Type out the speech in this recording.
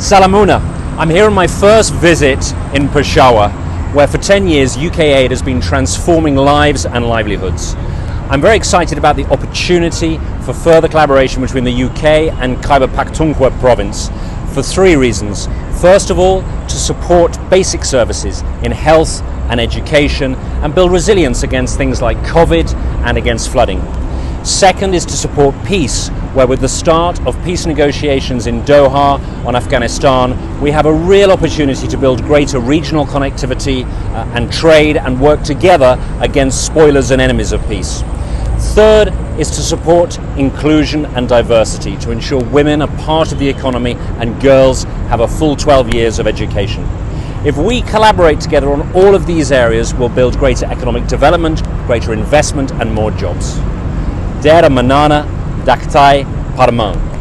Salamuna. I'm here on my first visit in Peshawar, where for 10 years UK Aid has been transforming lives and livelihoods. I'm very excited about the opportunity for further collaboration between the UK and Khyber Pakhtunkhwa province for three reasons. First of all, to support basic services in health and education and build resilience against things like COVID and against flooding. Second is to support peace, where with the start of peace negotiations in Doha on Afghanistan, we have a real opportunity to build greater regional connectivity and trade and work together against spoilers and enemies of peace. Third is to support inclusion and diversity, to ensure women are part of the economy and girls have a full 12 years of education. If we collaborate together on all of these areas, we'll build greater economic development, greater investment and more jobs. Dera Manana, Daktai, Parman.